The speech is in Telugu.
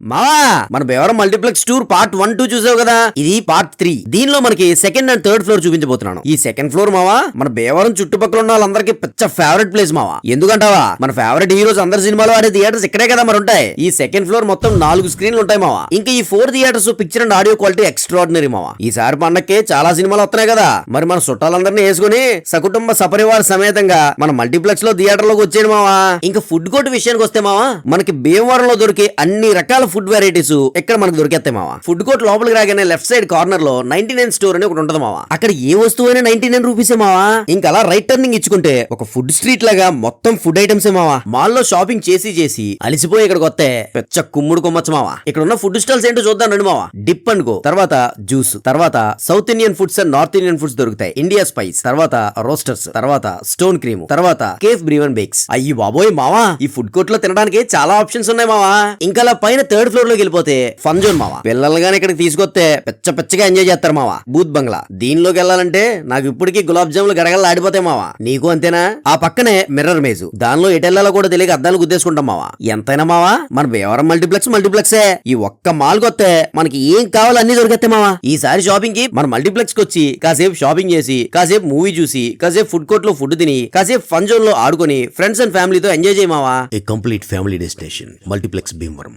మావా మన భీమవరం మల్టీప్లెక్స్ టూర్ పార్ట్ 1, 2 చూసావు కదా, ఇది పార్ట్ 3. దీనిలో మనకి సెకండ్ అండ్ థర్డ్ ఫ్లోర్ చూపించబోతున్నాను. ఈ సెకండ్ ఫ్లోర్ మావా మన భీమవరం చుట్టుపక్కల ఉన్న వాళ్ళందరికీ పెద్ద ఫేవరెట్ ప్లేస్ మావా. ఎందుకంటావా మన ఫేవరెట్ హీరోస్ అందరి సినిమాలు ఆడే థియేటర్స్ ఇక్కడే కదా మరి ఉంటాయి. ఈ సెకండ్ ఫ్లోర్ మొత్తం 4 స్క్రీన్లు ఉంటాయి మావా. ఇంకా ఈ 4 theatres picture and audio quality extraordinary మావా. ఈసారి పండక్కి చాలా సినిమాలు వస్తున్నాయి కదా, మరి మన చుట్టాలందరినీ వేసుకుని సకుటుంబ సపరివార సమేతంగా మన మల్టీప్లెక్స్ లో థియేటర్ లోకి వచ్చేది మావా. ఇంకా ఫుడ్ కోర్ట్ విషయానికి వస్తే మావా, మనకి భీమవరంలో దొరికే అన్ని రకాల ఫుడ్ వెరైటీస్ ఇక్కడ మనకు దొరికేస్తాయి మావా. ఫుడ్ కోర్ట్ లోపలికి రాగానే లెఫ్ట్ సైడ్ కార్నర్ లో 99 స్టోర్ అని ఒకటి ఉంటది మావా. అక్కడ ఏ వస్తువు అయినా 99 రూపీసే మావా. ఇంకా అలా రైట్ టర్నింగ్ ఇచ్చుకుంటే ఒక ఫుడ్ స్ట్రీట్ లాగా మొత్తం ఫుడ్ ఐటమ్స్ మావా. మాల్ లో షాపింగ్ చేసి అలిసిపోయి ఇక్కడికి వస్తే పెచ్చ కుమ్ముడు కొమ్మచ్చు మావా. ఇక్కడ ఉన్న ఫుడ్ స్టాల్స్ ఏంటో చూద్దాం రండి మావా. డిప్ అండ్ గో, తర్వాత జ్యూస్, తర్వాత south Indian foods and north Indian foods దొరుకుతాయి. ఇండియా స్పైస్, తర్వాత రోస్టర్స్, తర్వాత స్టోన్ క్రీమ్, తర్వాత కేఫ్ బ్రీవన్ బేక్స్. అయ్యి బాబోయ్ మావా, ఈ ఫుడ్ కోర్ట్ లో తినడానికి చాలా ఆప్షన్స్ ఉన్నాయి మావా. ఇంకా అలా పైన థర్డ్ ఫ్లోర్ లోకి వెళ్ళిపోతే ఫన్ జోన్ మావా. పిల్లలు గానీ ఇక్కడికి తీసుకొస్తే పెచ్చగా ఎంజాయ్ చేస్తారు మావా. బూత్ బంగ్లా, దీనిలోకి వెళ్ళాలంటే నాకు ఇప్పటికీ గులాబ్ జాములు గడగలు ఆడిపోతాయి మావా. నీకు అంతేనా? ఆ పక్కనే మిర్రర్ మేజు, దానిలో ఎటెల్లాలో కూడా తెలియక అద్దాలు గుద్దేసుకుంటాం మావా. ఎంతైనా మావా మన భీమవరం మల్టీప్లెక్సే. ఈ ఒక్క మాల్ కొత్తే మనకి ఏం కావాలో అన్ని దొరికేస్తాయి మావా. ఈసారి షాపింగ్ కి మన మల్టీప్లెక్స్ కి వచ్చి కాసేపు షాపింగ్ చేసి, కాసేపు మూవీ చూసి, కాసేపు ఫుడ్ కోర్ట్ లో ఫుడ్ తిని, కాసేపు ఫన్ జోన్ లో ఆడుకొని ఫ్రెండ్స్ అండ్ ఫ్యామిలీతో ఎంజాయ్ చేయమావా. A complete family destination multiplex Bhimavaram.